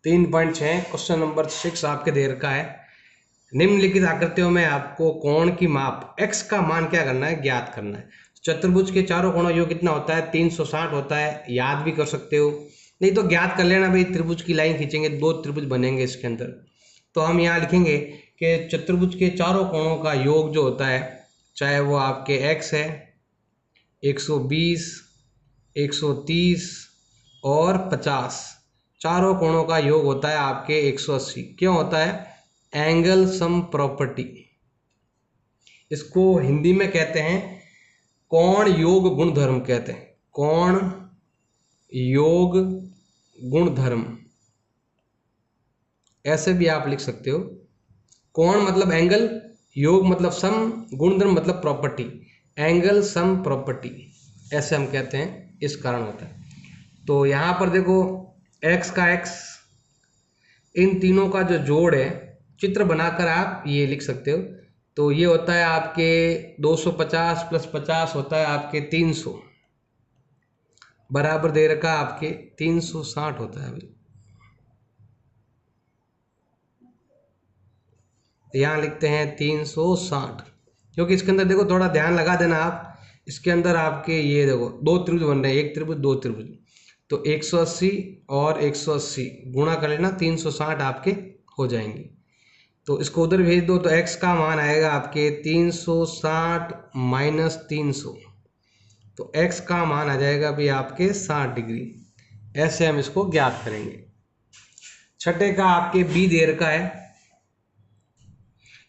3.6 question number 6 आपके दे रखा है। निम्नलिखित आकृतियों में आपको कोण की माप x का मान क्या करना है, ज्ञात करना है। चतुर्भुज के चारों कोणों योग कितना होता है, 360 होता है। याद भी कर सकते हो, नहीं तो ज्ञात कर लेना भाई। त्रिभुज की लाइन खींचेंगे, 2 त्रिभुज बनेंगे इसके अंदर। तो हम यहाँ लिखेंगे कि चतुर्भुज के चारों कोणों का योग जो होता है, चाहे वो आपके x है 120, 130 और 50, चारों कोणों का योग होता है आपके 180। क्यों होता है? Angle sum property. इसको हिंदी में कहते हैं कोण योग गुणधर्म कहते हैं। कोण योग गुणधर्म ऐसे भी आप लिख सकते हो। कोण मतलब एंगल, योग मतलब सम, गुणधर्म मतलब प्रॉपर्टी। एंगल सम प्रॉपर्टी ऐसे हम कहते हैं, इस कारण होता है। तो यहाँ पर देखो x का x, इन तीनों का जो जोड़ है, चित्र बनाकर आप ये लिख सकते हो। तो ये होता है आपके 250 प्लस 50 होता है आपके 300, बराबर दे रखा आपके 360 होता है। अभी यहाँ लिखते हैं 360, क्योंकि इसके अंदर देखो थोड़ा ध्यान लगा देना आप। इसके अंदर आपके ये देखो 2 त्रिभुज बन रहे हैं, 1 त्रिभुज 2 त्रिभुज। तो 180 और 180 गुणा कर लेना, 360 आपके हो जाएंगे। तो इसको उधर भेज दो तो x का मान आएगा आपके 360 माइनस 300। तो x का मान आ जाएगा अभी आपके 60 डिग्री। ऐसे हम इसको ज्ञात करेंगे। छठे का आपके b दे रखा है।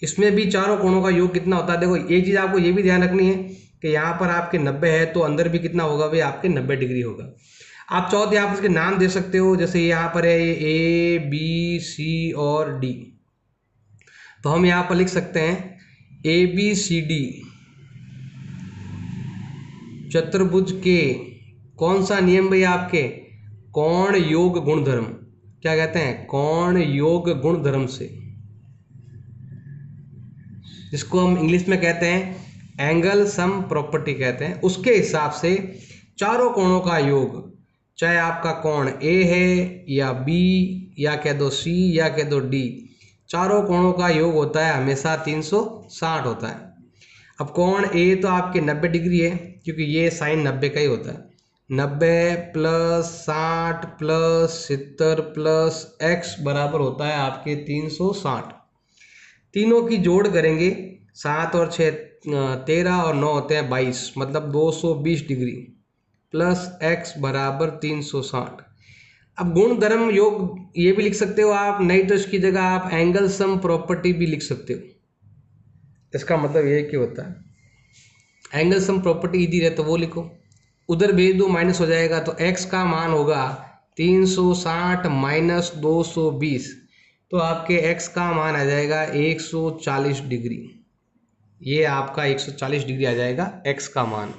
इसमें भी चारों कोणों का योग कितना होता है। देखो एक चीज आपको ये भी ध्यान रखनी है कि यहाँ पर आपके 90 है तो अंदर भी कितना होगा भाई, आपके 90 डिग्री होगा। आप चाहो तो आप इसके नाम दे सकते हो, जैसे यहाँ पर है ए बी सी और डी। तो हम यहाँ पर लिख सकते हैं ए बी सी डी चतुर्भुज के कौन सा नियम भाई, आपके कोण योग गुणधर्म। क्या कहते हैं? कोण योग गुणधर्म से, जिसको हम इंग्लिश में कहते हैं एंगल सम प्रॉपर्टी कहते हैं। उसके हिसाब से चारों कोणों का योग, चाहे आपका कोण ए है या बी या कह दो सी या कह दो डी, चारों कोणों का योग होता है हमेशा 360 होता है। अब कोण ए तो आपके 90 डिग्री है, क्योंकि ये साइन 90 का ही होता है। 90 प्लस 60 प्लस 70 प्लस x बराबर होता है आपके 360। तीनों की जोड़ करेंगे, 7 और 6 13 और 9 होते हैं 22, मतलब 220 डिग्री प्लस x बराबर 360। अब गुणधर्म योग ये भी लिख सकते हो आप, नहीं तो इसकी जगह आप एंगल सम प्रॉपर्टी भी लिख सकते हो। इसका मतलब ये कि होता है एंगल सम प्रॉपर्टी इधर है तो वो लिखो, उधर भेज दो माइनस हो जाएगा। तो x का मान होगा 360 माइनस 220, तो आपके x का मान आ जाएगा 140 डिग्री। ये आपका 140 डिग्री आ जाएगा x का मान।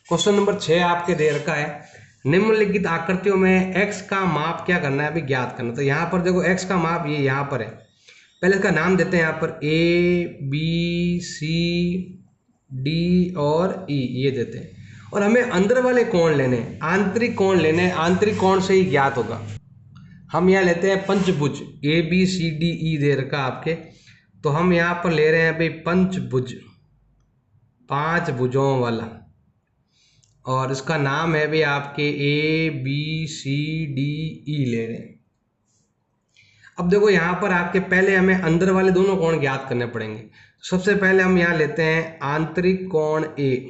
क्वेश्चन नंबर 6 आपके दे रखा है, निम्नलिखित आकृतियों में x का माप क्या करना है, अभी ज्ञात करना। तो यहाँ पर देखो x का माप ये यहाँ पर है। पहले इसका नाम देते हैं यहाँ पर ए बी सी डी और ई, ये देते हैं। और हमें अंदर वाले कोण लेने, आंतरिक कोण लेने, आंतरिक कोण से ही ज्ञात होगा। हम यहाँ लेते हैं पंचभुज, A B C D E दे रखा आपके। तो हम यहाँ पर ले रहे हैं भाई पंचभुज, 5 भुजों वाला, और इसका नाम है भाई आपके A B C D E ले रहे हैं। अब देखो यहाँ पर आपके पहले हमें अंदर वाले दोनों कोण ज्ञात करने पड़ेंगे। सबसे पहले हम यहाँ लेते हैं आंतरिक कोण ए,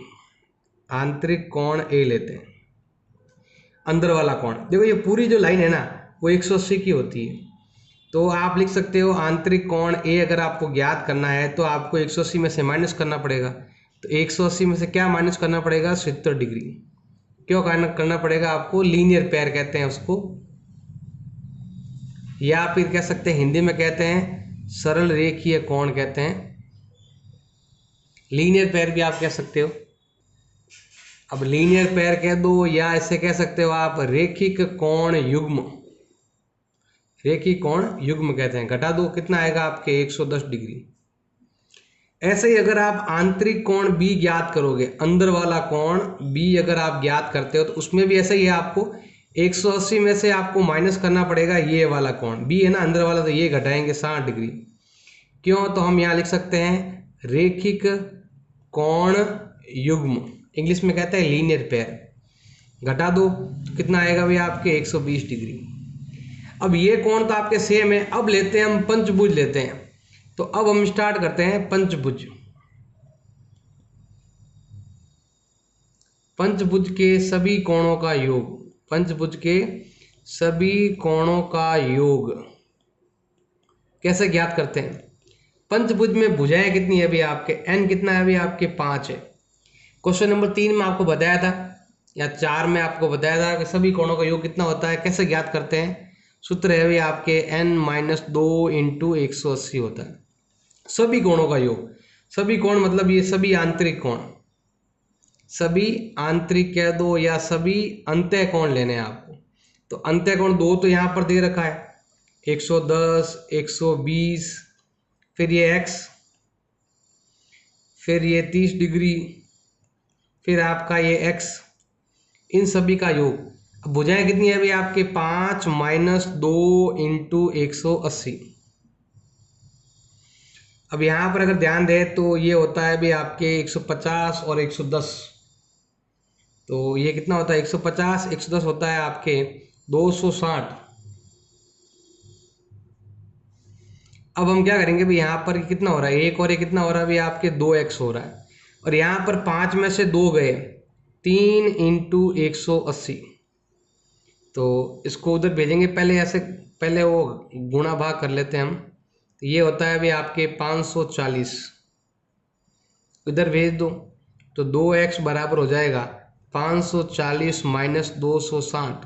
आंतरिक कोण ए लेते हैं। अंदर वाला कोण देखो, ये पूरी जो लाइन है ना वो 180 की होती है। तो आप लिख सकते हो आंतरिक कोण ए अगर आपको ज्ञात करना है तो आपको 180 में से माइनस करना पड़ेगा। तो 180 में से क्या माइनस करना पड़ेगा, 70 डिग्री। क्यों करना पड़ेगा आपको? लीनियर पेयर कहते हैं उसको, या फिर कह सकते हैं हिंदी में कहते हैं सरल रेखीय कोण कहते हैं। लीनियर पेयर भी आप कह सकते हो। अब लीनियर पेयर कह दो या ऐसे कह सकते हो आप रेखिक कोण युग्म, रेखिक कोण युग्म कहते हैं। घटा दो कितना आएगा आपके 110 डिग्री। ऐसे ही अगर आप आंतरिक कोण बी ज्ञात करोगे, अंदर वाला कोण बी अगर आप ज्ञात करते हो तो उसमें भी ऐसा ही है, आपको 180 में से आपको माइनस करना पड़ेगा ये वाला कोण, बी है ना अंदर वाला, तो ये घटाएंगे 60 डिग्री। क्यों? तो हम यहाँ लिख सकते हैं रेखिक कोण युग्म, इंग्लिश में कहते हैं लीनियर पेयर। घटा दो तो कितना आएगा भाई आपके 120 डिग्री। अब ये कोण तो आपके सेम है, अब लेते हैं हम पंचभुज लेते हैं। तो अब हम स्टार्ट करते हैं पंचभुज। पंचभुज के सभी कोणों का योग, पंचभुज के सभी कोणों का योग कैसे ज्ञात करते हैं? पंचभुज में भुजाएं कितनी है अभी आपके, n कितना है अभी आपके 5 है। क्वेश्चन नंबर 3 में आपको बताया था या 4 में आपको बताया था कि सभी कोणों का योग कितना होता है, कैसे ज्ञात करते हैं? सूत्र है अभी आपके n-2 इंटू 180 होता है सभी कोणों का योग। सभी कोण मतलब ये सभी आंतरिक कोण, सभी आंतरिक कह दो या सभी अंतः कोण लेने हैं आपको। तो अंतः कोण 2 तो यहाँ पर दे रखा है 110, 120, फिर ये x, फिर ये 30 डिग्री, फिर आपका ये x, इन सभी का योग। अब भुजाएं कितनी है अभी आपके 5 माइनस 2 इंटू 180। अब यहाँ पर अगर ध्यान दें तो ये होता है अभी आपके 150 और 110, तो ये कितना होता है 150, 110 होता है आपके 260। अब हम क्या करेंगे भाई, यहाँ पर कितना हो रहा है 1 और ये कितना हो रहा है अभी आपके 2x हो रहा है, और यहाँ पर 5 में से 2 गए 3 इंटू 180, तो इसको उधर भेजेंगे पहले, ऐसे पहले वो गुणा भाग कर लेते हैं हम। तो ये होता है अभी आपके 540, इधर भेज दो तो 2x बराबर हो जाएगा 540 माइनस 260,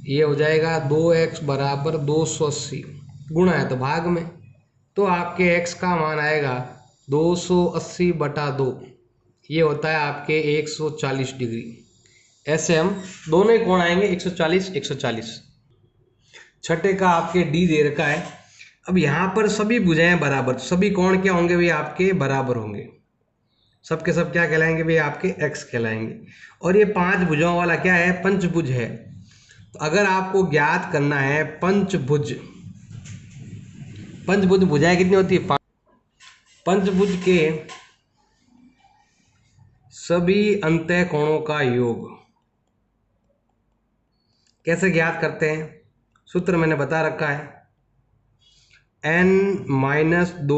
ये हो जाएगा 2x बराबर 280, गुणा है तो भाग में, तो आपके x का मान आएगा 280 बटा 2, ये होता है आपके 140 डिग्री। ऐसे हम दोनों ही कोण आएंगे 140 140। छठे का आपके d दे रखा है। अब यहाँ पर सभी भुजाएं बराबर, सभी कोण क्या होंगे भाई आपके बराबर होंगे, सब के सब क्या कहलाएंगे भाई आपके x कहलाएंगे। और ये 5 भुजाओं वाला क्या है, पंचभुज है। तो अगर आपको ज्ञात करना है पंचभुज, पंचभुज भुजाएं कितनी होती है, पंचभुज के सभी अंतः कोणों का योग कैसे ज्ञात करते हैं? सूत्र मैंने बता रखा है n-2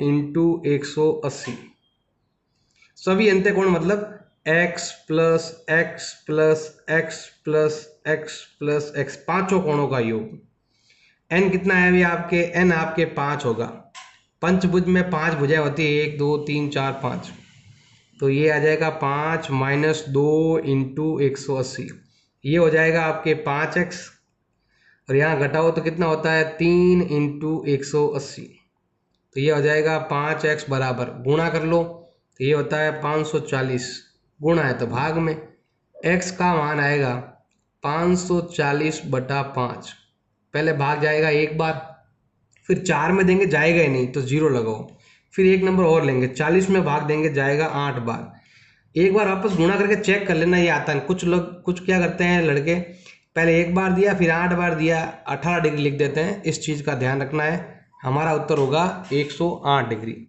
इंटू 180। सभी अंतः कोण मतलब x plus x plus x plus x plus x, पांचों कोणों का योग। n कितना है अभी आपके, n आपके 5 होगा। पंचभुज में 5 भुजाएं होती है 1 2 3 4 5, तो ये आ जाएगा 5 माइनस 2 इंटू 180, ये हो जाएगा आपके 5x, और यहाँ घटाओ तो कितना होता है 3 इंटू 180, तो ये हो जाएगा 5x बराबर, गुणा कर लो तो ये होता है 540, गुणा है तो भाग में, x का मान आएगा 540 बटा 5, पहले भाग जाएगा एक बार, फिर 4 में देंगे जाएगा ही नहीं तो 0 लगाओ, फिर एक नंबर और लेंगे 40 में भाग देंगे जाएगा 8 बार। एक बार वापस गुणा करके चेक कर लेना, ये आता है। कुछ लोग कुछ क्या करते हैं लड़के, पहले एक बार दिया फिर 8 बार दिया, 18 डिग्री लिख देते हैं, इस चीज़ का ध्यान रखना है। हमारा उत्तर होगा 108 डिग्री।